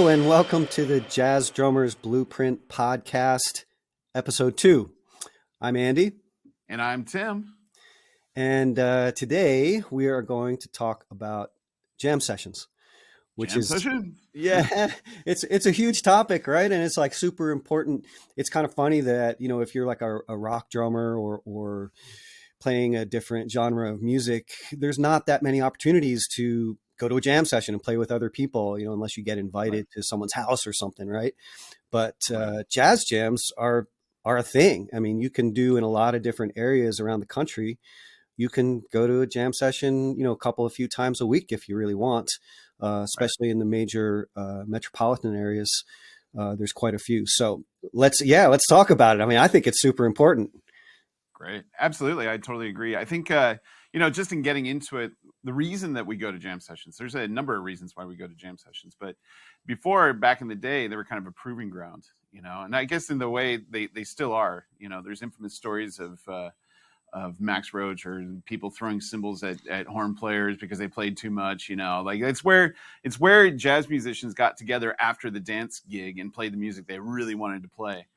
Hello, and welcome to the Jazz Drummers Blueprint Podcast, Episode 2. I'm Andy. And I'm Tim. And today we are going to talk about jam sessions, which Jam is, session? yeah, it's a huge topic, right? And it's like super important. It's kind of funny that, you know, if you're like a rock drummer or playing a different genre of music, there's not that many opportunities to go to a jam session and play with other people, you know, unless you get invited to someone's house or something, right? But jazz jams are a thing. I mean, you can do in a lot of different areas around the country. You can go to a jam session, you know, a few times a week if you really want, especially in the major metropolitan areas. There's quite a few. So let's talk about it. I mean, I think it's super important. Great. Absolutely. I totally agree. I think, just in getting into it, the reason that we go to jam sessions, there's a number of reasons why we go to jam sessions. But before, back in the day, they were kind of a proving ground, you know, and I guess in the way they still are. You know, there's infamous stories of Max Roach or people throwing cymbals at horn players because they played too much, you know, like it's where jazz musicians got together after the dance gig and played the music they really wanted to play.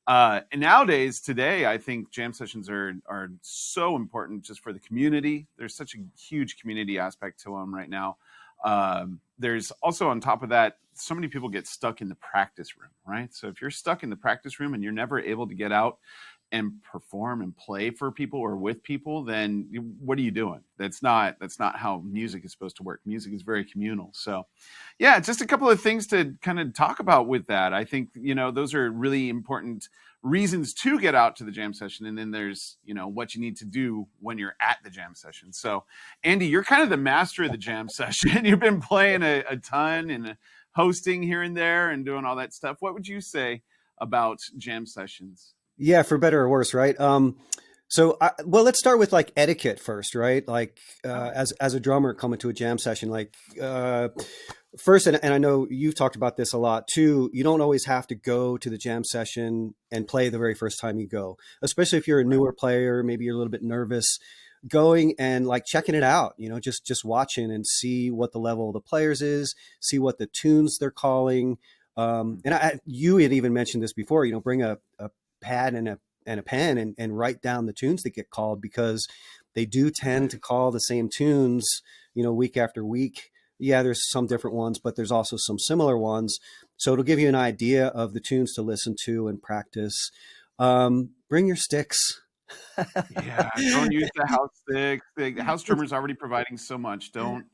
And nowadays, today, I think jam sessions are so important just for the community. There's such a huge community aspect to them right now. There's also, on top of that, so many people get stuck in the practice room, right? So if you're stuck in the practice room and you're never able to get out and perform and play for people or with people, then what are you doing? That's not how music is supposed to work. Music is very communal. So yeah, just a couple of things to kind of talk about with that. I think, you know, those are really important reasons to get out to the jam session. And then there's, you know, what you need to do when you're at the jam session. So Andy, you're kind of the master of the jam session. You've been playing a ton and hosting here and there and doing all that stuff. What would you say about jam sessions? Yeah, for better or worse, right? Let's start with like etiquette first, right? Like as a drummer coming to a jam session, like first, and I know you've talked about this a lot too. You don't always have to go to the jam session and play the very first time you go, especially if you're a newer player. Maybe you're a little bit nervous. Going and like checking it out, you know, just watching and see what the level of the players is, see what the tunes they're calling. You had even mentioned this before, you know, bring a pad and a pen and write down the tunes that get called, because they do tend to call the same tunes, you know, week after week. Yeah, there's some different ones, but there's also some similar ones. So it'll give you an idea of the tunes to listen to and practice. Bring your sticks. Yeah, don't use the house sticks. The house drummer's already providing so much. Don't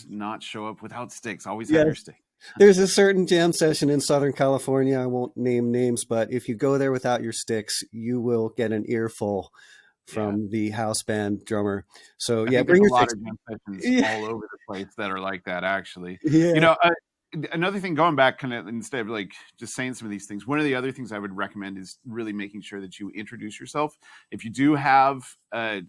not show up without sticks. Always have your Yes. stick. There's a certain jam session in Southern California. I won't name names, but if you go there without your sticks, you will get an earful from the house band drummer. So I yeah, think there's bring a your lot sticks. of jam sessions Yeah. all over the place that are like that, actually. You Yeah. know, another thing, going back, kind of instead of like just saying some of these things, one of the other things I would recommend is really making sure that you introduce yourself. If you do have an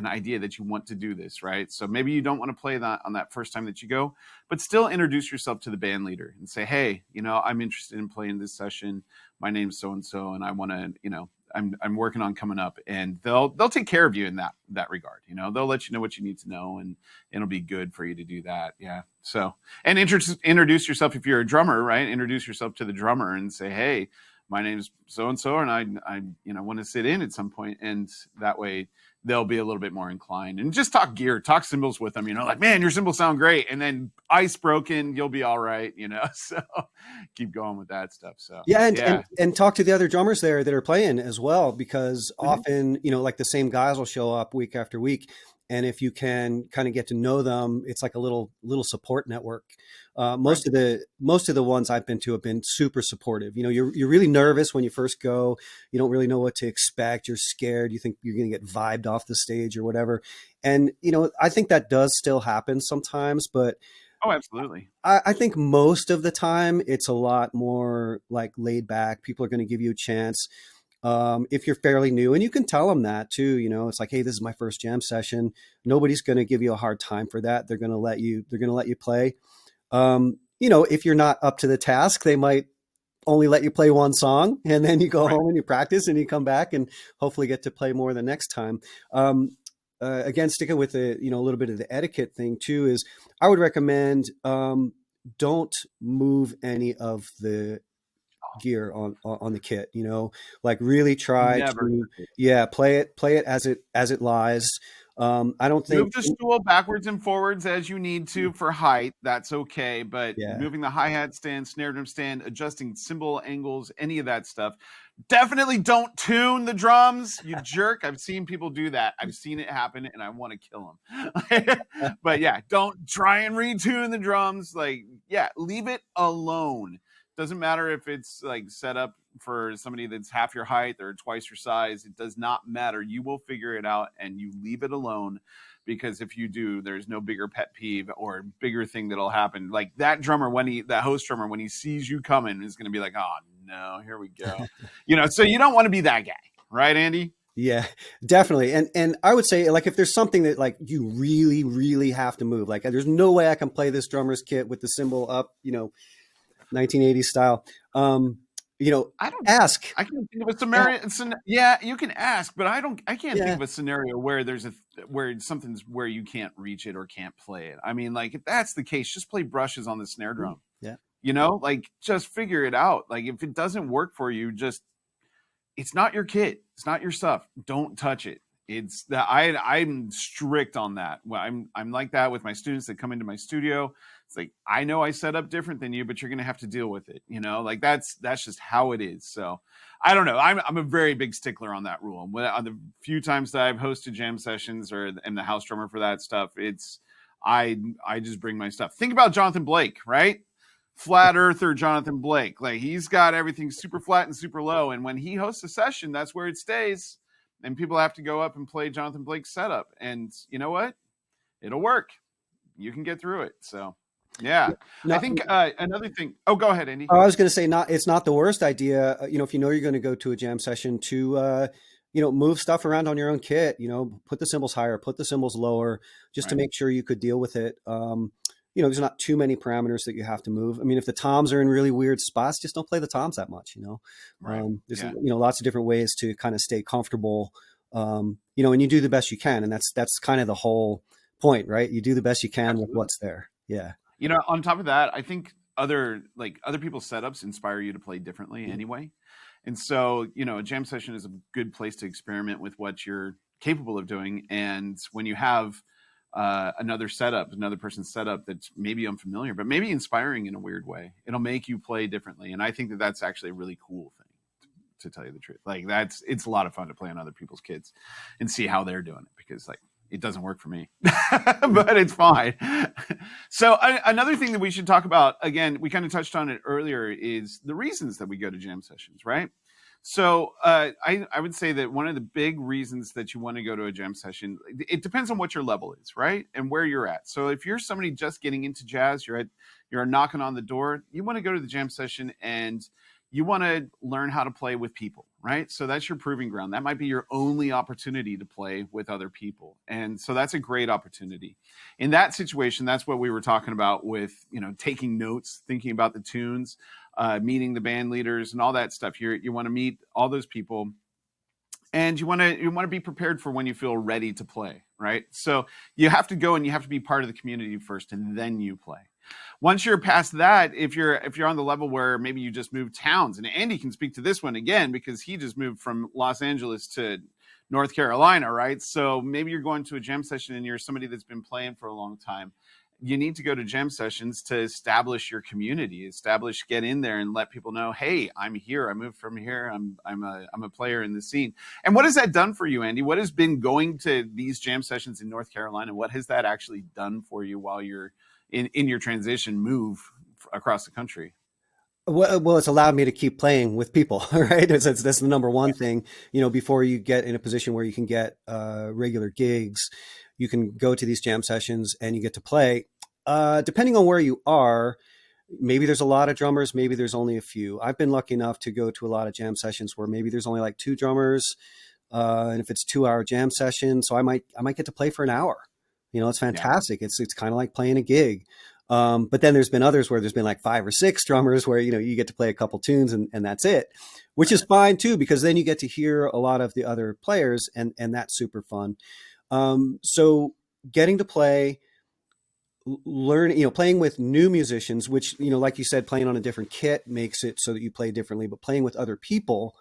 idea that you want to do this, right? So maybe you don't want to play that on that first time that you go, but still introduce yourself to the band leader and say, hey, you know, I'm interested in playing this session. My name's so-and-so, and I want to, you know, I'm working on coming up, and they'll take care of you in that regard. You know, they'll let you know what you need to know, and it'll be good for you to do that. Yeah. So, and introduce yourself if you're a drummer, right? Introduce yourself to the drummer and say, hey, my name's so and so, and I you know, want to sit in at some point, and that way they'll be a little bit more inclined. And just talk gear, talk cymbals with them. You know, like, man, your cymbals sound great, and then ice broken, you'll be all right. You know, so keep going with that stuff. So Yeah, and talk to the other drummers there that are playing as well, because Mm-hmm. often, you know, like the same guys will show up week after week. And if you can kind of get to know them, it's like a little support network. Most of the ones I've been to have been super supportive. You know, you're really nervous when you first go. You don't really know what to expect. You're scared. You think you're going to get vibed off the stage or whatever. And, you know, I think that does still happen sometimes, but Oh, absolutely. I think most of the time it's a lot more like laid back. People are going to give you a chance. If you're fairly new, and you can tell them that too, you know, it's like, hey, this is my first jam session. Nobody's going to give you a hard time for that. They're going to let you play. You know, if you're not up to the task, they might only let you play one song, and then you go home and you practice and you come back and hopefully get to play more the next time. Again, sticking with the, you know, a little bit of the etiquette thing too, is I would recommend, don't move any of the gear on the kit, like really try Never to, touch it. yeah, play it as it lies. I don't think, Move the stool backwards and forwards as you need to for height. That's okay. But yeah. moving the hi-hat stand, snare drum stand, adjusting cymbal angles, any of that stuff. Definitely don't tune the drums, you jerk. I've seen people do that. I've seen it happen and I want to kill them. But yeah, don't try and retune the drums. Like, yeah, leave it alone. Doesn't matter if it's like set up for somebody that's half your height or twice your size. It does not matter. You will figure it out and you leave it alone, because if you do, there's no bigger pet peeve or bigger thing that'll happen. Like that drummer, that host drummer, when he sees you coming, is going to be like, oh no, here we go. So you don't want to be that guy, right, Andy? Yeah, definitely. And I would say, like, if there's something that like you really, really have to move, like there's no way I can play this drummer's kit with the cymbal up, 1980s style. I don't. Ask. I can't think of a scenario. Yeah, you can ask, but I can't think Yeah. of a scenario where where something's where you can't reach it or can't play it. I mean, like if that's the case, just play brushes on the snare drum. Yeah. Like just figure it out. Like if it doesn't work for you, just it's not your kit. It's not your stuff. Don't touch it. It's that I'm strict on that. Well, I'm like that with my students that come into my studio. It's like, I know I set up different than you, but you're going to have to deal with it. Like that's just how it is. So I don't know. I'm a very big stickler on that rule. On the few times that I've hosted jam sessions or am the house drummer for that stuff, I just bring my stuff. Think about Jonathan Blake, right? Flat earther Jonathan Blake. Like he's got everything super flat and super low. And when he hosts a session, that's where it stays. And people have to go up and play Jonathan Blake's setup. And you know what? It'll work. You can get through it. So yeah. No, I think another thing. Oh, go ahead, Andy. I was going to say, it's not the worst idea, if you know you're going to go to a jam session, to move stuff around on your own kit, put the cymbals higher, put the cymbals lower, just to Right. make sure you could deal with it. There's not too many parameters that you have to move. I mean, if the toms are in really weird spots, just don't play the toms that much. Right. There's Yeah. lots of different ways to kind of stay comfortable. And you do the best you can, and that's kind of the whole point, right? You do the best you can with Absolutely. what's there. Yeah. On top of that, I think other people's setups inspire you to play differently anyway. And so, a jam session is a good place to experiment with what you're capable of doing. And when you have another person's setup that's maybe unfamiliar, but maybe inspiring in a weird way, it'll make you play differently. And I think that that's actually a really cool thing, to tell you the truth. Like it's a lot of fun to play on other people's kids and see how they're doing it, because like it doesn't work for me, but it's fine. So another thing that we should talk about, again, we kind of touched on it earlier, is the reasons that we go to jam sessions, right? So I would say that one of the big reasons that you want to go to a jam session, it depends on what your level is, right? And where you're at. So if you're somebody just getting into jazz, you're knocking on the door, you want to go to the jam session and you want to learn how to play with people, right? So that's your proving ground. That might be your only opportunity to play with other people. And so that's a great opportunity. In that situation, that's what we were talking about with, taking notes, thinking about the tunes, meeting the band leaders and all that stuff. You want to meet all those people, and you want to be prepared for when you feel ready to play, right? So you have to go and you have to be part of the community first, and then you play. Once you're past that, if you're on the level where maybe you just moved towns, and Andy can speak to this one again because he just moved from Los Angeles to North Carolina, right? So maybe you're going to a jam session and you're somebody that's been playing for a long time. You need to go to jam sessions to establish your community, get in there and let people know, hey, I'm here. I moved from here. I'm a player in the scene. And what has that done for you, Andy? What has been going to these jam sessions in North Carolina? What has that actually done for you while you're in your transition move across the country? Well, it's allowed me to keep playing with people, right? That's the number one thing. Before you get in a position where you can get regular gigs, you can go to these jam sessions and you get to play. Depending on where you are, maybe there's a lot of drummers, maybe there's only a few. I've been lucky enough to go to a lot of jam sessions where maybe there's only like two drummers, and if it's 2 hour jam session, so I might get to play for an hour. It's fantastic. Yeah. It's kind of like playing a gig. But then there's been others where there's been like 5 or 6 drummers where, you get to play a couple tunes and that's it, which is fine too, because then you get to hear a lot of the other players and that's super fun. So getting to play, learn, playing with new musicians, which, like you said, playing on a different kit makes it so that you play differently, but playing with other people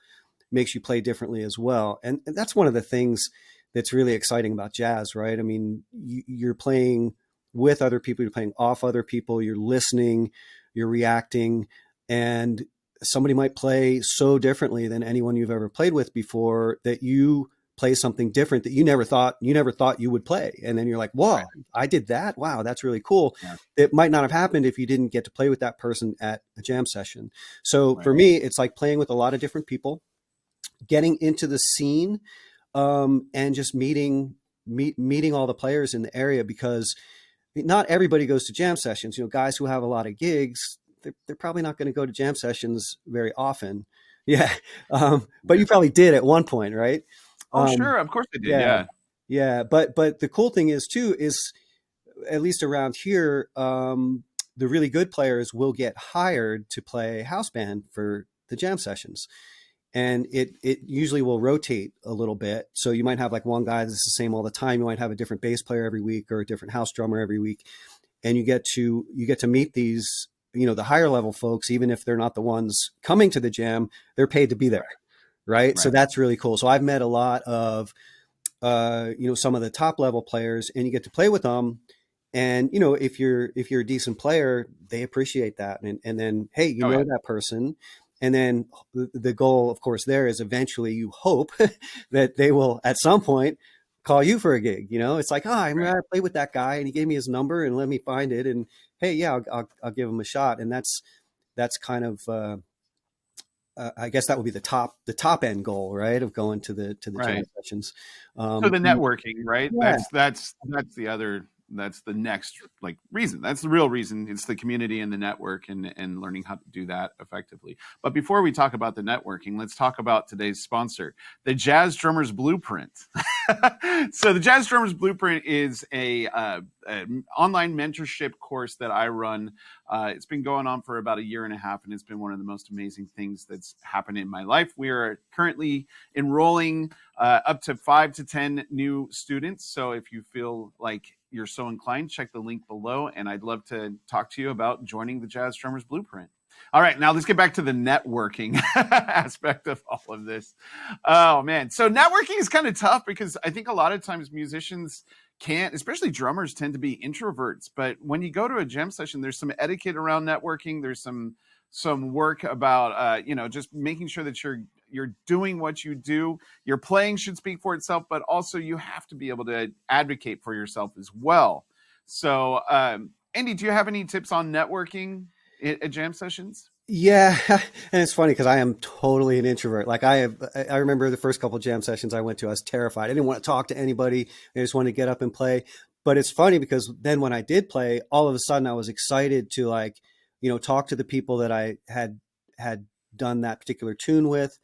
makes you play differently as well. And that's one of the things that's really exciting about jazz, right? I mean, you're playing with other people, you're playing off other people, you're listening, you're reacting, and somebody might play so differently than anyone you've ever played with before that you play something different that you never thought you would play. And then you're like, Right. whoa, I did that. Wow, that's really cool. Yeah. It might not have happened if you didn't get to play with that person at a jam session. So Right. for me, it's like playing with a lot of different people, getting into the scene, and just meeting all the players in the area, because not everybody goes to jam sessions. Guys who have a lot of gigs, they're probably not going to go to jam sessions very often. Yeah. But Yeah. you probably did at one point, right? Oh, Um, sure. Of course I did. yeah. Yeah. Yeah. But the cool thing is too, is at least around here, the really good players will get hired to play house band for the jam sessions, and it usually will rotate a little bit. So you might have like one guy that's the same all the time. You might have a different bass player every week or a different house drummer every week, and you get to meet these, the higher level folks, even if they're not the ones coming to the jam, they're paid to be there, right? So Right. that's really cool. So I've met a lot of some of the top level players, and you get to play with them. And if you're a decent player, they appreciate that. And then, hey, Oh, yeah. that person. And then the goal, of course, there is eventually you hope that they will at some point call you for a gig. It's like, oh, I Right. remember I played with that guy and he gave me his number and let me find it. And hey, yeah, I'll give him a shot. And that's kind of, I guess that would be the top end goal, right? Of going to the jam Right. sessions. So the And networking, right? yeah, That's the other, that's the next like reason. That's the real reason. It's the community and the network, and learning how to do that effectively. But before we talk about the networking, let's talk about today's sponsor, the Jazz Drummers Blueprint. So the Jazz Drummers Blueprint is an online mentorship course that I run. It's been going on for about a year and a half, and it's been one of the most amazing things that's happened in my life. We are currently enrolling up to 5 to 10 new students. So if you feel like you're so inclined, check the link below, and I'd love to talk to you about joining the Jazz Drummers Blueprint. All right, now let's get back to the networking aspect of all of this. Oh man, so networking is kind of tough because I think a lot of times musicians can't, especially drummers, tend to be introverts. But when you go to a jam session, there's some etiquette around networking. There's some work about just making sure that you're doing what you do. Your playing should speak for itself, but also you have to be able to advocate for yourself as well. So, Andy, do you have any tips on networking at jam sessions? yeah, and it's funny because I am totally an introvert. Like I remember the first couple jam sessions I went to, I was terrified. I didn't want to talk to anybody. I just wanted to get up and play. But it's funny because then when I did play, all of a sudden I was excited to like, talk to the people that I had done that particular tune with.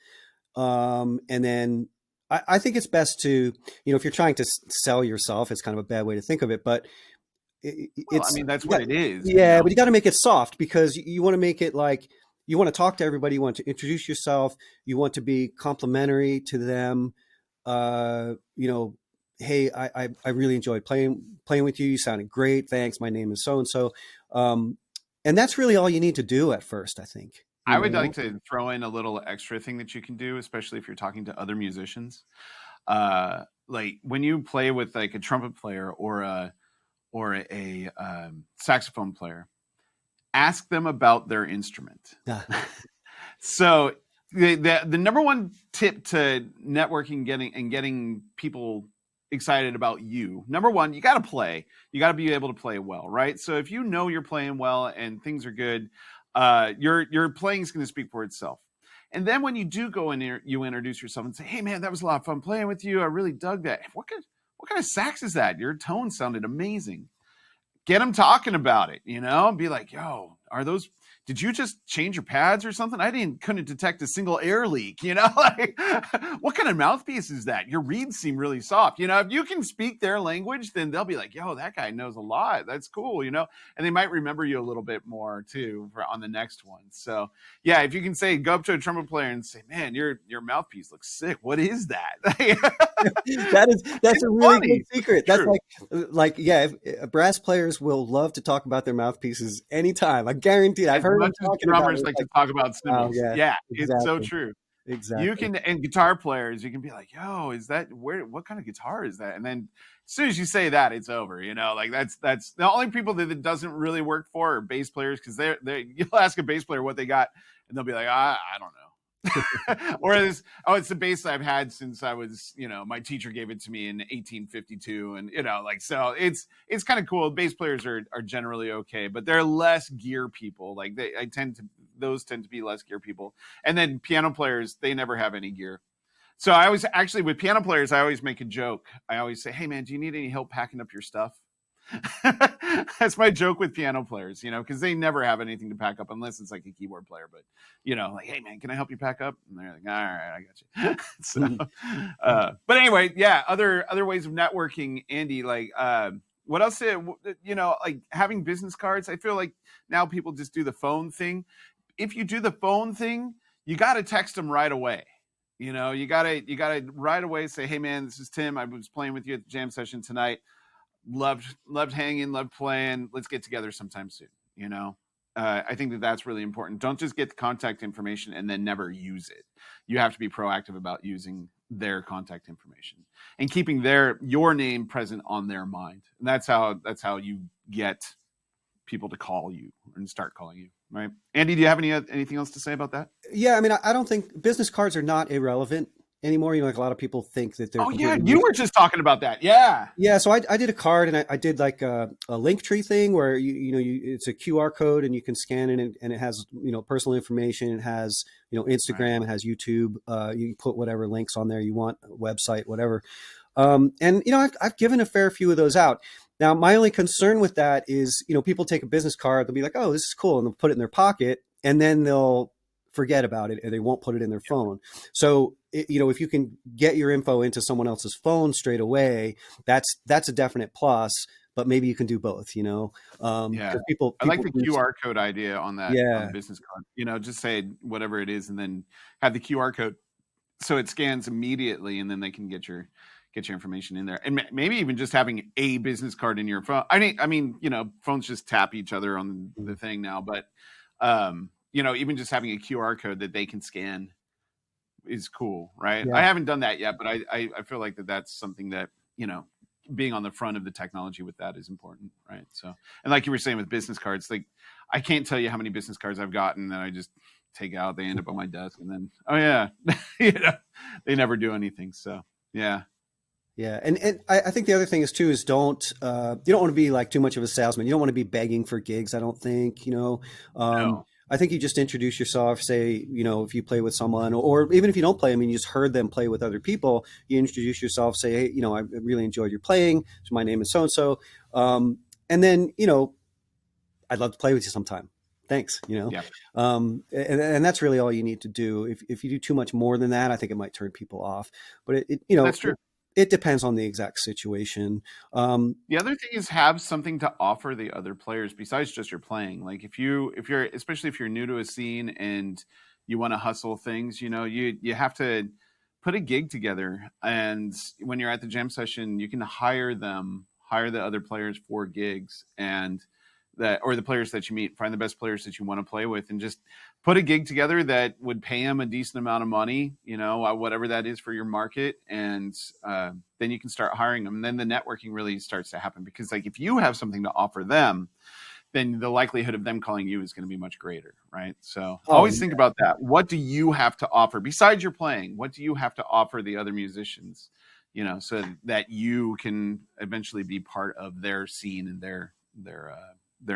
And then I think it's best to, if you're trying to sell yourself, it's kind of a bad way to think of it, but Well, I it's mean, that's yeah, what it is, you yeah, know? but you got to make it soft because you want to make it like you want to talk to everybody, you want to introduce yourself, you want to be complimentary to them. Uh, you know, hey, I really enjoyed playing with you. You sounded great. Thanks. My name is so and so. And that's really all you need to do at first, I think. I would like to throw in a little extra thing that you can do, especially if you're talking to other musicians. Like when you play with like a trumpet player or a saxophone player, ask them about their instrument. Yeah. So the number one tip to networking, getting people excited about you, number one, you got to play. You got to be able to play well, right? So if you know you're playing well and things are good, your playing is going to speak for itself. And then when you do go in there, you introduce yourself and say, "Hey man, that was a lot of fun playing with you. I really dug that. What kind of sax is that? Your tone sounded amazing." Get them talking about it, be like, yo, are those, did you just change your pads or something? Couldn't detect a single air leak, you know? Like, what kind of mouthpiece is that? Your reeds seem really soft. You know, if you can speak their language, then they'll be like, yo, that guy knows a lot. That's cool, you know? And they might remember you a little bit more too on the next one. So yeah, if you can say, go up to a trumpet player and say, man, your mouthpiece looks sick. What is that? That's It's a really good funny, but secret. it's That's true. like yeah, brass players will love to talk about their mouthpieces anytime. I guarantee it. I've As heard them much as talking about drummers it. It's like to like, talk about wow, cymbals. yeah, Yeah, it's so exactly, true. You exactly. can, and guitar players, you can be like, yo, is that what kind of guitar is that? And then as soon as you say that, it's over, you know, like that's the only people that it doesn't really work for are bass players. Cause they're you'll ask a bass player what they got and they'll be like, I don't know. Or this, oh, it's the bass I've had since I was, you know, my teacher gave it to me in 1852. And, you know, like, so it's kind of cool. Bass players are generally okay, but they're less gear people. Like those tend to be less gear people. And then piano players, they never have any gear. So I always actually with piano players, I always make a joke. I always say, hey man, do you need any help packing up your stuff? That's my joke with piano players, you know, because they never have anything to pack up unless it's like a keyboard player. But you know, like, hey man, can I help you pack up? And they're like, all right, I got you. So, but anyway, yeah, other ways of networking, Andy. Like, what else? You know, like having business cards. I feel like now people just do the phone thing. If you do the phone thing, you got to text them right away. You know, you gotta right away say, hey man, this is Tim. I was playing with you at the jam session tonight. Loved hanging, loved playing. Let's get together sometime soon. You know, I think that's really important. Don't just get the contact information and then never use it. You have to be proactive about using their contact information and keeping your name present on their mind. And that's how you get people to call you and start calling you. Right, Andy? Do you have anything else to say about that? Yeah, I mean, I don't think business cards are not irrelevant anymore. You know, like a lot of people think that they're Oh yeah, completely you useless. were just talking about that. Yeah. Yeah, so I did a card and I did like a link tree thing where it's a QR code and you can scan it and it has personal information. It has Right. Instagram, it has YouTube. You can put whatever links on there you want, website, whatever. And I've given a fair few of those out. Now, my only concern with that is people take a business card, they'll be like, oh, this is cool, and they'll put it in their pocket, and then they'll forget about it and they won't put it in their phone. So if you can get your info into someone else's phone straight away, that's a definite plus. But maybe you can do both, Yeah. because people I like people the QR code idea on the yeah, business card. You know, just say whatever it is and then have the QR code so it scans immediately and then they can get your information in there. And maybe even just having a business card in your phone. I mean, phones just tap each other on the thing now, but even just having a QR code that they can scan is cool, right? I yeah, haven't done that yet, but I feel like that's something that, being on the front of the technology with that is important, right? So, and like you were saying with business cards, like I can't tell you how many business cards I've gotten that I just take out, they end up on my desk and then, oh yeah, they never do anything. So yeah. yeah. And I think the other thing is too is don't you don't want to be like too much of a salesman. You don't want to be begging for gigs. I don't think No. I think you just introduce yourself, say, if you play with someone, or even if you don't play, I mean, you just heard them play with other people, you introduce yourself, say, hey, I really enjoyed your playing. So my name is so-and-so. And then, I'd love to play with you sometime. Thanks. Yeah, And that's really all you need to do. If you do too much more than that, I think it might turn people off, but that's true. it depends on the exact situation. The other thing is have something to offer the other players besides just your playing. Like if you're especially if you're new to a scene and you want to hustle things, you have to put a gig together. And when you're at the jam session, you can hire the other players for gigs and that or the players that you meet, find the best players that you want to play with and just put a gig together that would pay them a decent amount of money, whatever that is for your market. And then you can start hiring them. And then the networking really starts to happen because like if you have something to offer them, then the likelihood of them calling you is going to be much greater. Right. So oh, always think about that. What do you have to offer besides your playing? What do you have to offer the other musicians? So that you can eventually be part of their scene and their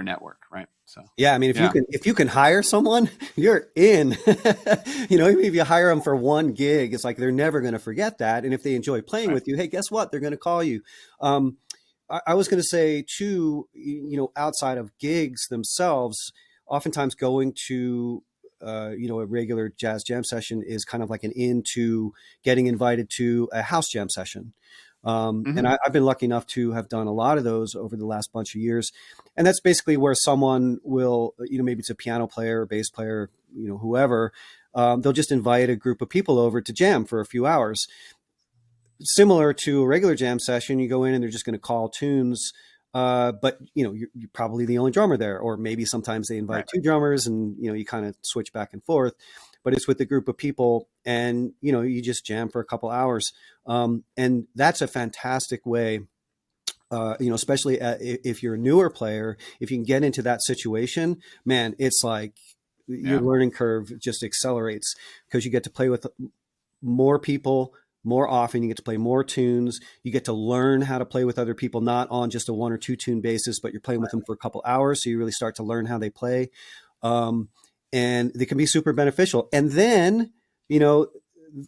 network. Right. So, yeah, I mean, yeah. if you can hire someone, you're in. Even if you hire them for one gig, it's like they're never going to forget that. And if they enjoy playing Right. with you, hey, guess what? They're going to call you. I was going to say too, outside of gigs themselves, oftentimes going to a regular jazz jam session is kind of like an into getting invited to a house jam session. And Hmm. I've been lucky enough to have done a lot of those over the last bunch of years. And that's basically where someone will, maybe it's a piano player, or bass player, whoever, they'll just invite a group of people over to jam for a few hours. Similar to a regular jam session, you go in and they're just going to call tunes. But you're probably the only drummer there, or maybe sometimes they invite Right. two drummers, and you kind of switch back and forth. But it's with a group of people, and you just jam for a couple hours, and that's a fantastic way. Especially if you're a newer player, if you can get into that situation, man, it's like your Yeah. learning curve just accelerates because you get to play with more people more often. You get to play more tunes. You get to learn how to play with other people, not on just a one or two tune basis, but you're playing with them for a couple hours. So you really start to learn how they play. Um, and they can be super beneficial. And then, you know,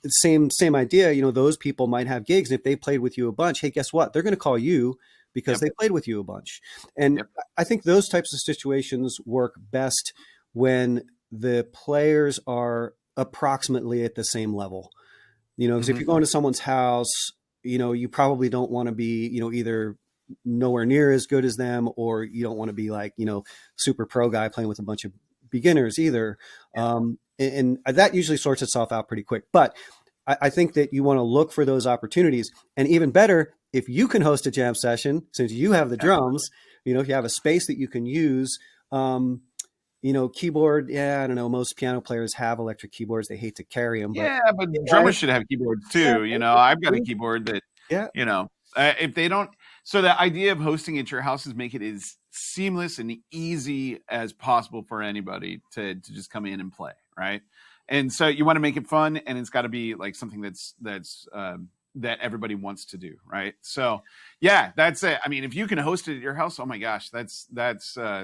same idea, those people might have gigs. And if they played with you a bunch, hey, guess what? They're going to call you because Yep. they played with you a bunch. And Yep. I think those types of situations work best when the players are approximately at the same level. Because if Hmm. you're going to someone's house, you probably don't want to be, either nowhere near as good as them, or you don't want to be like, super pro guy playing with a bunch of beginners either. And that usually sorts itself out pretty quick. But I think that you want to look for those opportunities. And even better, if you can host a jam session, since you have the Absolutely. drums, if you have a space that you can use, keyboard. Yeah, I don't know. Most piano players have electric keyboards. They hate to carry them, but Yeah, but yeah, drummers should have keyboards yeah, too. I've got a keyboard that, yeah, you know, if they don't, so the idea of hosting at your house is make it as seamless and easy as possible for anybody to just come in and play, right? And so you want to make it fun, and it's got to be like something that everybody wants to do, right? So, yeah, that's it. I mean, if you can host it at your house, oh my gosh, that's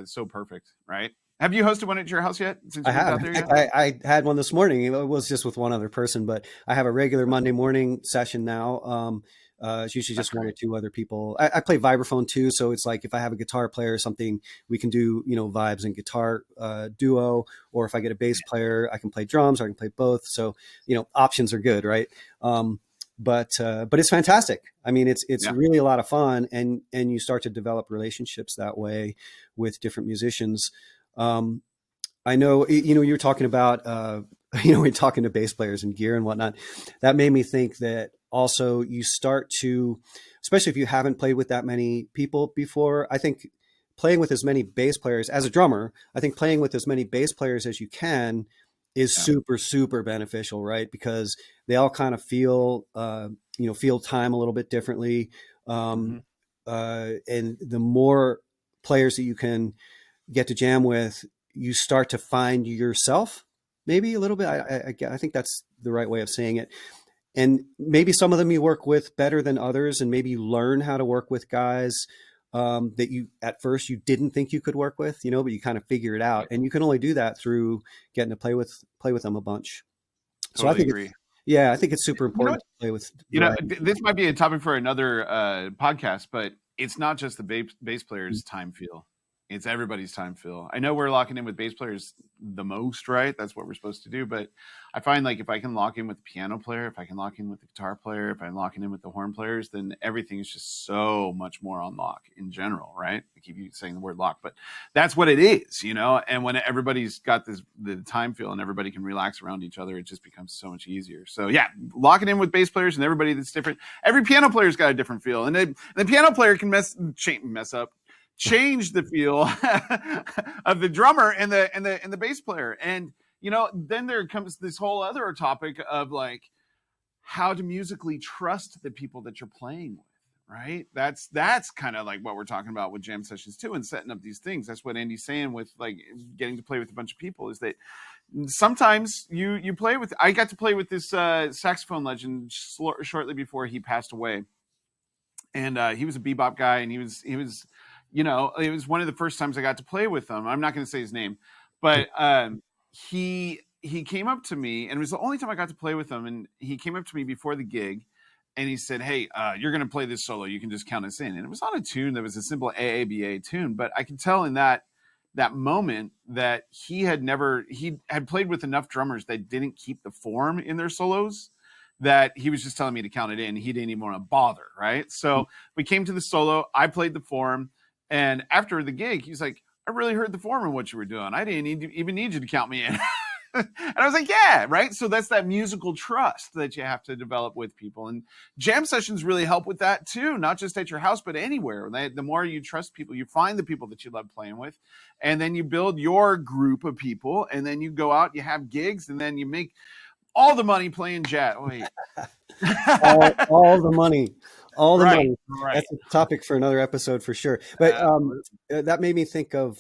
so perfect, right? Have you hosted one at your house yet? Since I you moved have. out In there fact, yet? I had one this morning. It was just with one other person, but I have a regular Monday morning session now. It's usually That's just one or great. two other people. I play vibraphone too, so it's like if I have a guitar player or something, we can do vibes and guitar duo. Or if I get a bass player, I can play drums, or I can play both. So options are good, right? But it's fantastic. I mean, it's Yeah. really a lot of fun, and you start to develop relationships that way with different musicians. Um, I know, you're talking about, we're talking to bass players and gear and whatnot. That made me think that also you start to, especially if you haven't played with that many people before, I think playing with as many bass players as a drummer, I think playing with as many bass players as you can is Yeah. super, super beneficial, right? Because they all kind of feel time a little bit differently. Um, Hmm. and the more players that you can get to jam with, you start to find yourself maybe a little bit. I think that's the right way of saying it. And maybe some of them you work with better than others, and maybe you learn how to work with guys that you at first you didn't think you could work with, but you kind of figure it out, Right. and you can only do that through getting to play with them a bunch. So I Totally think it's agree. yeah, I think it's super You know important what? to play with variety of This people. might be a topic for another podcast, but it's not just the bass players' time feel. It's everybody's time feel. I know we're locking in with bass players the most, right? That's what we're supposed to do. But I find like if I can lock in with the piano player, if I can lock in with the guitar player, if I'm locking in with the horn players, then everything is just so much more on lock in general, right? I keep saying the word lock, but that's what it is. And when everybody's got the time feel and everybody can relax around each other, it just becomes so much easier. So yeah, locking in with bass players and everybody that's different. Every piano player's got a different feel, and the piano player can mess up, change the feel of the drummer and the bass player. And then there comes this whole other topic of like how to musically trust the people that you're playing with, right? That's kind of like what we're talking about with jam sessions too, and setting up these things. That's what Andy's saying with like getting to play with a bunch of people, is that sometimes you play with. I got to play with this saxophone legend shortly before he passed away, and he was a bebop guy, and he was it was one of the first times I got to play with him. I'm not going to say his name, but he came up to me, and it was the only time I got to play with him. And he came up to me before the gig, and he said, "Hey, you're going to play this solo. You can just count us in." And it was on a tune that was a simple AABA tune, but I could tell in that that moment that he had played with enough drummers that didn't keep the form in their solos, that he was just telling me to count it in. He didn't even want to bother, right? So we came to the solo, I played the form, and after the gig, he's like, I really heard the form in what you were doing. I didn't even need you to count me in. And I was like, yeah, right. So that's that musical trust that you have to develop with people. And jam sessions really help with that too, not just at your house, but anywhere. The more you trust people, you find the people that you love playing with, and then you build your group of people, and then you go out, you have gigs, and then you make all the money playing jazz. Wait. All the money, all the Right, money. right. That's a topic for another episode for sure. But Absolutely. that made me think of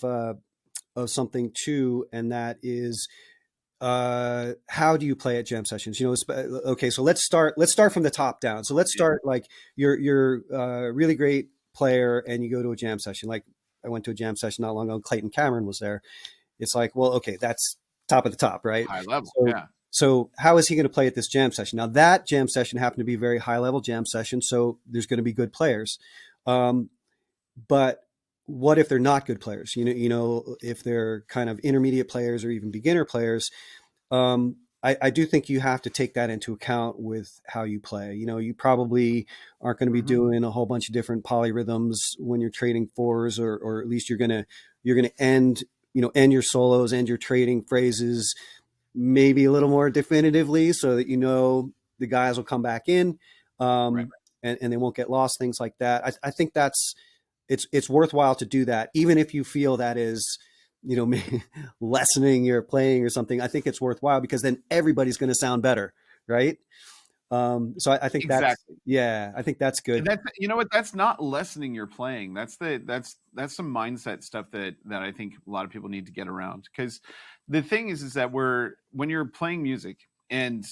something too, and that is how do you play at jam sessions? Okay, so let's start from the top down. So let's start like you're a really great player and you go to a jam session. Like I went to a jam session not long ago. Clayton Cameron was there. It's like, well, okay, that's top of the top, right? High level, So, yeah. so how is he going to play at this jam session? Now that jam session happened to be a very high level jam session, so there's going to be good players. But what if they're not good players? If they're kind of intermediate players or even beginner players, I do think you have to take that into account with how you play. You probably aren't going to be doing a whole bunch of different polyrhythms when you're trading fours, or at least you're going to end your solos, end your trading phrases maybe a little more definitively, so that the guys will come back in, Right. and they won't get lost. Things like that. I think it's worthwhile to do that, even if you feel that is lessening your playing or something. I think it's worthwhile because then everybody's going to sound better, right? So I think Exactly. I think that's good. That's, you know what? That's not lessening your playing. That's some mindset stuff that I think a lot of people need to get around. Because the thing is that when you're playing music, and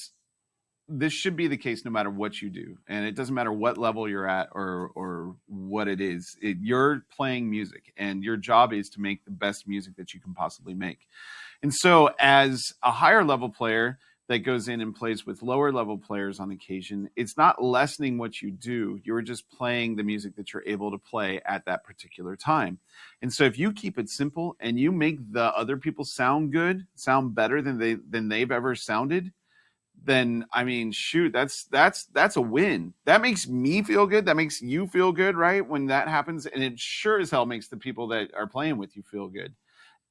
this should be the case no matter what you do, and it doesn't matter what level you're at or what it is. You're playing music, and your job is to make the best music that you can possibly make. And so, as a higher level player that goes in and plays with lower level players on occasion, it's not lessening what you do. You're just playing the music that you're able to play at that particular time. And so, if you keep it simple and you make the other people sound good, sound better than they've ever sounded, then I mean, shoot, that's a win. That makes me feel good. That makes you feel good, right? When that happens, and it sure as hell makes the people that are playing with you feel good.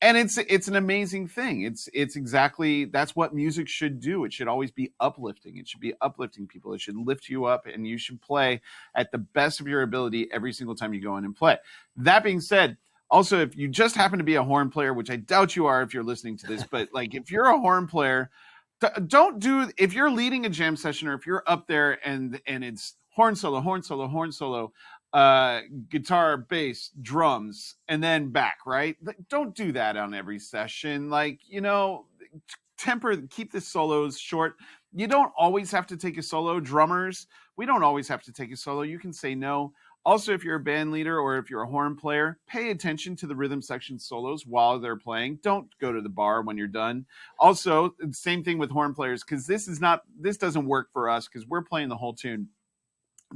And it's an amazing thing. It's exactly, that's what music should do. It should always be uplifting. It should be uplifting people. It should lift you up, and you should play at the best of your ability every single time you go in and play. That being said, also, if you just happen to be a horn player, which I doubt you are if you're listening to this, but like if you're a horn player, don't do, if you're leading a jam session, or if you're up there and it's horn solo, horn solo, horn solo, guitar, bass, drums, and then back, right? Don't do that on every session. Like, keep the solos short. You don't always have to take a solo. Drummers, we don't always have to take a solo. You can say no. Also, if you're a band leader or if you're a horn player, pay attention to the rhythm section solos while they're playing. Don't go to the bar when you're done. Also, same thing with horn players, because this doesn't work for us because we're playing the whole tune.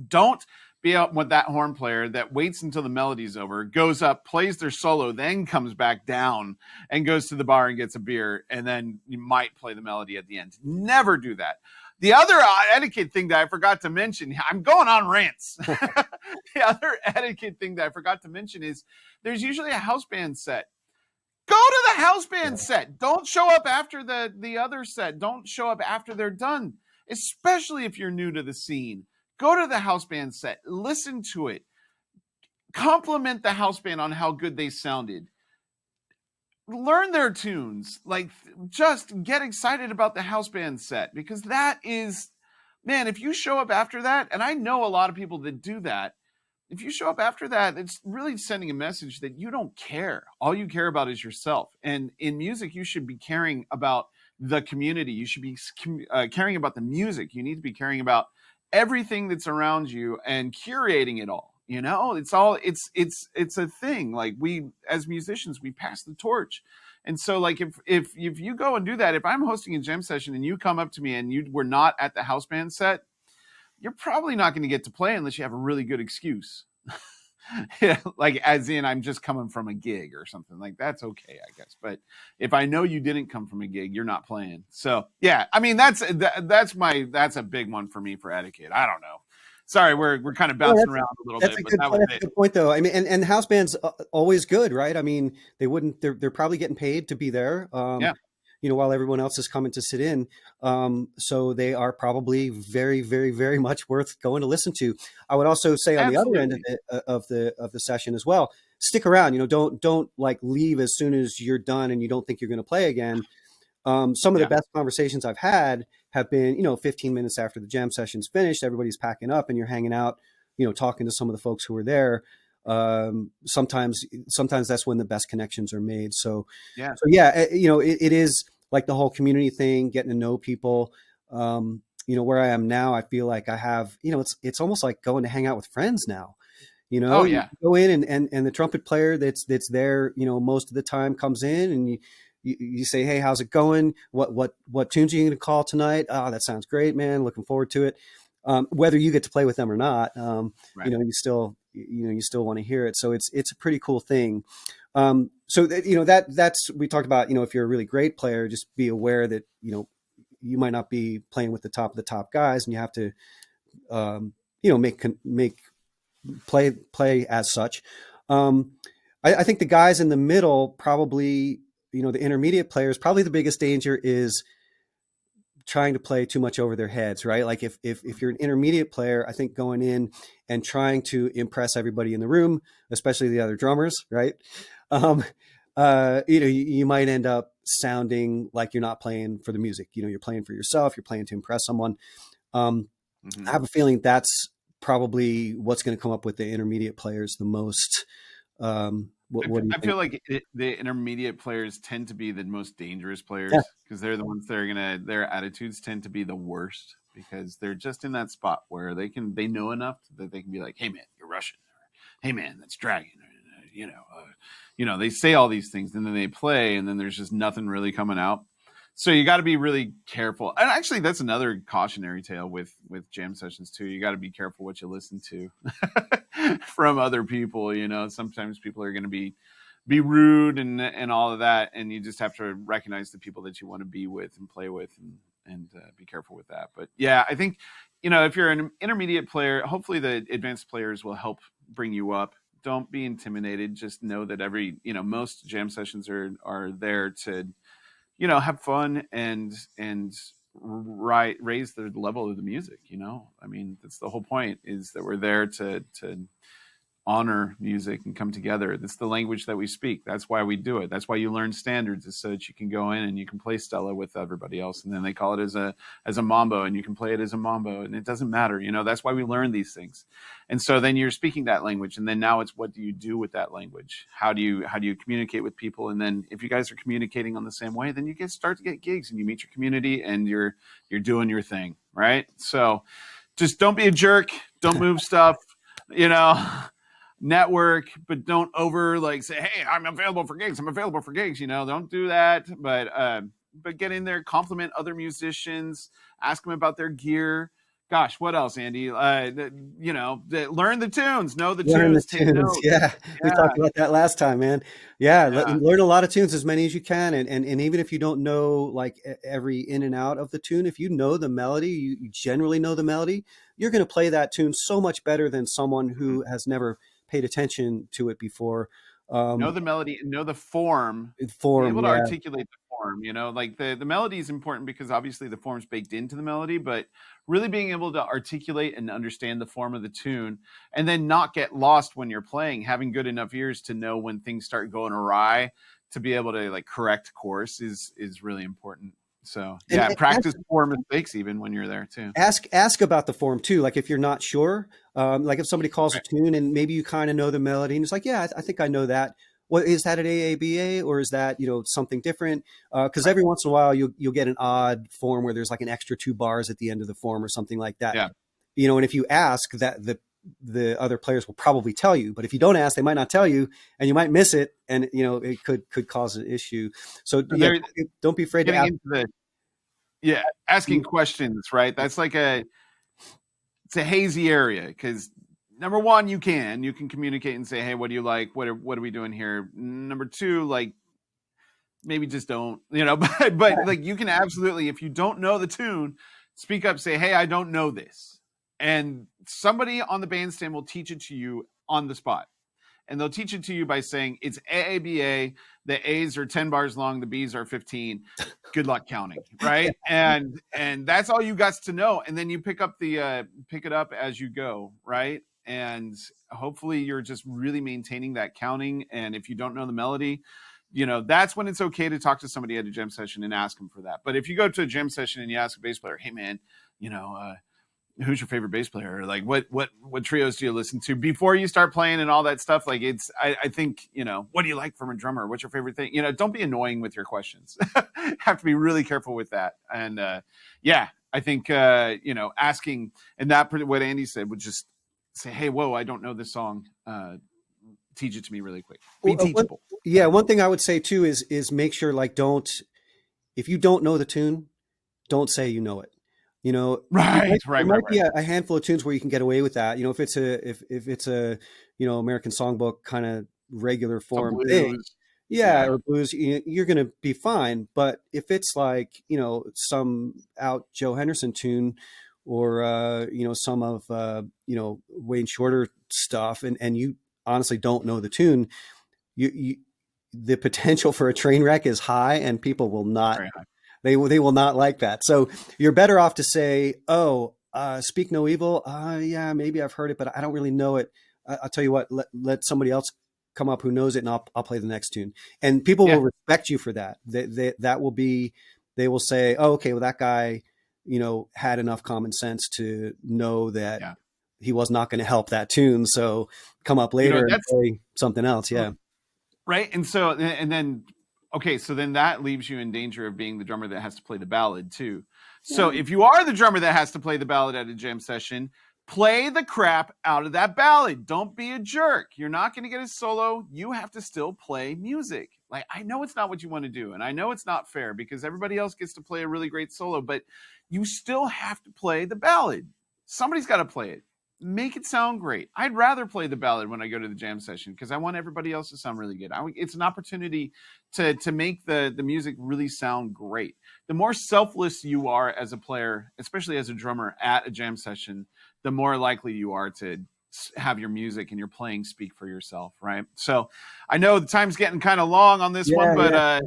Don't be out with that horn player that waits until the melody's over, goes up, plays their solo, then comes back down and goes to the bar and gets a beer, and then you might play the melody at the end. Never do that. The other etiquette thing that I forgot to mention, I'm going on rants. The other etiquette thing that I forgot to mention is there's usually a house band set. Go to the house band set. Don't show up after the other set. Don't show up after they're done, especially if you're new to the scene. Go to the house band set. Listen to it. Compliment the house band on how good they sounded. Learn their tunes. Like, just get excited about the house band set, because that is, man, if you show up after that, and I know a lot of people that do that, if you show up after that, it's really sending a message that you don't care. All you care about is yourself. And in music, you should be caring about the community. You should be caring about the music. You need to be caring about everything that's around you and curating it all. It's a thing. Like, we as musicians, we pass the torch. And so, like, if you go and do that, if I'm hosting a jam session and you come up to me and you were not at the house band set, you're probably not going to get to play unless you have a really good excuse. Yeah, like as in I'm just coming from a gig or something. Like that's okay, I guess. But if I know you didn't come from a gig, you're not playing. So yeah, I mean that's a big one for me for etiquette. I don't know. Sorry, we're kind of No, bouncing around a little that's bit, a but good that point. was That's a it. good point, though. I mean, and house bands always good, right? I mean, they wouldn't. They're probably getting paid to be there. Yeah, While everyone else is coming to sit in, so they are probably very, very, very much worth going to listen to. I would also say on the other end of absolutely. the session as well, stick around. Don't like leave as soon as you're done and you don't think you're going to play again. Some of the Yeah, best conversations I've had have been, 15 minutes after the jam session's finished, everybody's packing up and you're hanging out, talking to some of the folks who were there. Sometimes that's when the best connections are made. yeah. So yeah, it is like the whole community thing, getting to know people. Where I am now, I feel like I have, it's almost like going to hang out with friends now. Oh You yeah. go in and the trumpet player that's there, most of the time comes in and you say, hey, how's it going? What tunes are you going to call tonight? Oh, that sounds great, man. Looking forward to it. Whether you get to play with them or not, Right. you still want to hear it. So it's a pretty cool thing. So that, that's, we talked about, if you're a really great player, just be aware that, you might not be playing with the top of the top guys and you have to, make play as such. Um, I think the guys in the middle probably, the intermediate players, probably the biggest danger is trying to play too much over their heads, right? Like if you're an intermediate player, I think going in and trying to impress everybody in the room, especially the other drummers, right? Um, you might end up sounding like you're not playing for the music. You're playing for yourself. You're playing to impress someone. Um, I Hmm. have a feeling that's probably what's going to come up with the intermediate players the most. What do you I think? feel like the intermediate players tend to be the most dangerous Yeah, players because they're the ones that are gonna. Their attitudes tend to be the worst because they're just in that spot where they know enough that they can be like, "Hey man, you're Russian," or "Hey man, that's dragon," they say all these things and then they play and then there's just nothing really coming out. So you got to be really careful. And actually, that's another cautionary tale with jam sessions too. You got to be careful what you listen to from other people. Sometimes people are going to be rude and all of that, and you just have to recognize the people that you want to be with and play with, and be careful with that. But yeah, I think if you're an intermediate player, hopefully the advanced players will help bring you up. Don't be intimidated. Just know that most jam sessions are there to have fun and raise the level of the music. I mean, that's the whole point, is that we're there to honor music and come together. That's the language that we speak. That's why we do it. That's why you learn standards, is so that you can go in and you can play Stella with everybody else, and then they call it as a mambo, and you can play it as a mambo, and it doesn't matter. That's why we learn these things. And so then you're speaking that language, and then now it's, what do you do with that language? How do you communicate with people? And then if you guys are communicating on the same way, then you start to get gigs, and you meet your community, and you're doing your thing, right? So just don't be a jerk. Don't move stuff. You know, network, but don't over like say, "Hey, I'm available for gigs. I'm available for gigs." Don't do that. But get in there, compliment other musicians, ask them about their gear. Gosh, what else, Andy? Learn the tunes, know the learn the tunes, take tunes. notes. Yeah, we Yeah, talked about that last time, man. Yeah, yeah. learn a lot of tunes, as many as you can, and even if you don't know like every in and out of the tune, if you know the melody, you generally know the melody, you're going to play that tune so much better than someone Mhm. who has never paid attention to it before. Know Um, the melody and know the form. Be Form, able to yeah, articulate the form. Like the melody is important because obviously the form's baked into the melody, but really being able to articulate and understand the form of the tune, and then not get lost when you're playing, having good enough ears to know when things start going awry, to be able to like correct course is really important. So and yeah, practice for mistakes even when you're there too. ask about the form too. Like if you're not sure, like if somebody calls a Right. tune and maybe you kind of know the melody and it's like, yeah, I think I know that. Well, is that an AABA or is that something different? Because Right. every once in a while you'll get an odd form where there's like an extra two bars at the end of the form or something like that. Yeah. And if you ask, that the other players will probably tell you. But if you don't ask, they might not tell you, and you might miss it, and it could cause an issue. So So yeah, they're don't be afraid to getting ask. into the yeah asking questions, right? That's like it's a hazy area because number one, you can communicate and say, hey, what do you like? What are we doing here? Number two, like, maybe just don't, but like, you can absolutely, if you don't know the tune, speak up, say, hey, I don't know this. And somebody on the bandstand will teach it to you on the spot. And they'll teach it to you by saying it's AABA. The A's are 10 bars long, the B's are 15. Good luck counting, right? And that's all you got to know. And then you pick it up as you go, right? And hopefully you're just really maintaining that counting. And if you don't know the melody, that's when it's okay to talk to somebody at a jam session and ask them for that. But if you go to a jam session and you ask a bass player, hey man, who's your favorite bass player? Or like what trios do you listen to before you start playing and all that stuff? Like I think, what do you like from a drummer? What's your favorite thing? Don't be annoying with your questions. Have to be really careful with that. And I think, asking, and that what Andy said would just say, hey, whoa, I don't know this song. Teach it to me really quick. Be teachable. One thing I would say too is make sure, like, if you don't know the tune, don't say you know it. There might be a handful of tunes where you can get away with that. If it's a American Songbook kind of regular form thing, or blues, you're going to be fine. But if it's like some out Joe Henderson tune, or some of Wayne Shorter stuff, and you honestly don't know the tune, the potential for a train wreck is high, and people will not. They will not like that. So you're better off to say, Speak No Evil. Yeah, maybe I've heard it, but I don't really know it. I'll tell you what, let somebody else come up who knows it, and I'll play the next tune. And people will respect you for that. They will say, oh, okay, well, that guy, had enough common sense to know that he was not going to help that tune. So come up later and play something else. Yeah. Right. And so, and then, okay, so then that leaves you in danger of being the drummer that has to play the ballad too. So if you are the drummer that has to play the ballad at a jam session, play the crap out of that ballad. Don't be a jerk. You're not going to get a solo. You have to still play music. Like, I know it's not what you want to do, and I know it's not fair because everybody else gets to play a really great solo, but you still have to play the ballad. Somebody's got to play it. Make it sound great. I'd rather play the ballad when I go to the jam session because I want everybody else to sound really good. It's an opportunity to make the music really sound great. The more selfless you are as a player, especially as a drummer at a jam session, the more likely you are to have your music and your playing speak for yourself, right? So I know the time's getting kind of long on this one, but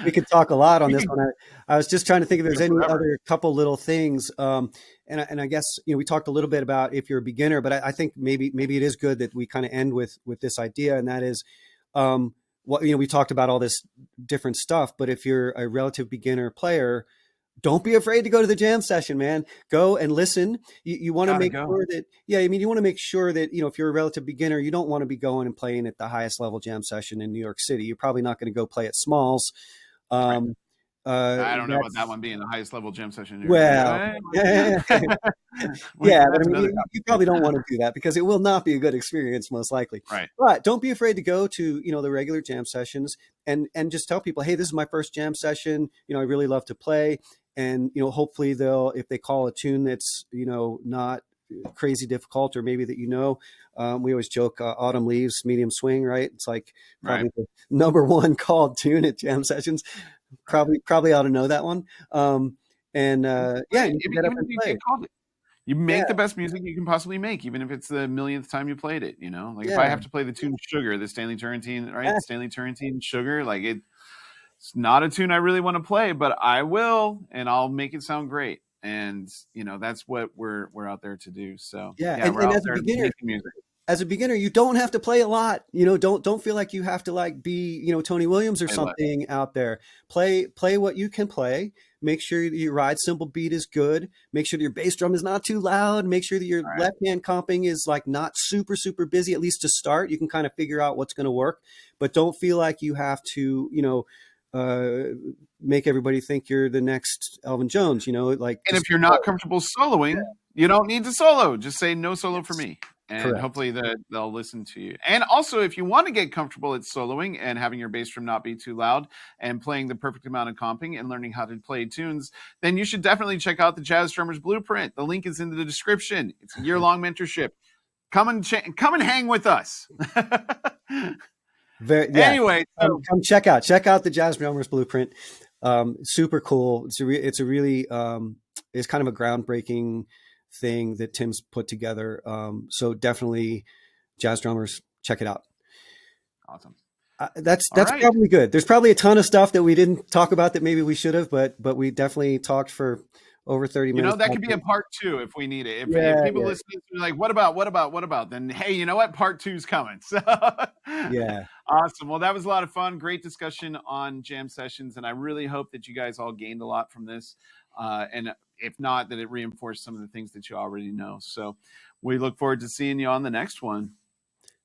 we could talk a lot on this one. I was just trying to think if there's any other couple little things. And I guess, we talked a little bit about if you're a beginner, but I think maybe it is good that we kind of end with this idea. And that is, we talked about all this different stuff, but if you're a relative beginner player, don't be afraid to go to the jam session, man. Go and listen. You want to make sure that, you want to make sure that, if you're a relative beginner, you don't want to be going and playing at the highest level jam session in New York City. You're probably not going to go play at Smalls. I don't know about that one being the highest level jam session. Well, but you probably don't want to do that because it will not be a good experience, most likely. Right. But don't be afraid to go to, the regular jam sessions and just tell people, hey, this is my first jam session. I really love to play. And, hopefully if they call a tune that's, not crazy difficult, or maybe that, we always joke, Autumn Leaves, medium swing, right? It's like probably the number one called tune at jam sessions. Probably ought to know that one. You get up and play. You make the best music you can possibly make, even if it's the millionth time you played it. If I have to play the tune Sugar, the Stanley Turrentine, right? The Stanley Turrentine Sugar, like it's not a tune I really want to play, but I will, and I'll make it sound great. And that's what we're out there to do. So and we're out as there a beginner, making music. As a beginner, you don't have to play a lot. Don't feel like you have to like be, Tony Williams or something out there. Play what you can play. Make sure that your ride cymbal beat is good. Make sure that your bass drum is not too loud. Make sure that your left hand comping is like not super, super busy, at least to start. You can kind of figure out what's going to work, but don't feel like you have to, make everybody think you're the next Elvin Jones, like. And if you're not comfortable soloing, you don't need to solo. Just say no solo for me. And hopefully they'll listen to you. And also, if you want to get comfortable at soloing and having your bass drum not be too loud and playing the perfect amount of comping and learning how to play tunes, then you should definitely check out the Jazz Drummers Blueprint. The link is in the description. It's a year-long mentorship. come and hang with us. Very, yeah. Anyway, so Come check out the Jazz Drummers Blueprint. Super cool. It's a really it's kind of a groundbreaking thing that Tim's put together. So definitely, Jazz Drummers, check it out. awesome. That's All right. probably good. There's probably a ton of stuff that we didn't talk about that maybe we should have, but we definitely talked for over 30 You know, minutes. that could be a part 2 if we need it. If Yeah, people yeah, listening are like, what about? Then hey, you know what? Part 2's coming. So yeah. awesome. Well, that was a lot of fun. Great discussion on jam sessions, and I really hope that you guys all gained a lot from this. And if not, that it reinforced some of the things that you already know. So we look forward to seeing you on the next one.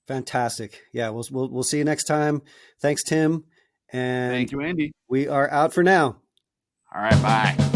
Fantastic. Yeah, we'll see you next time. Thanks, Tim. And Thank you, Andy. we are out for now. All right, bye.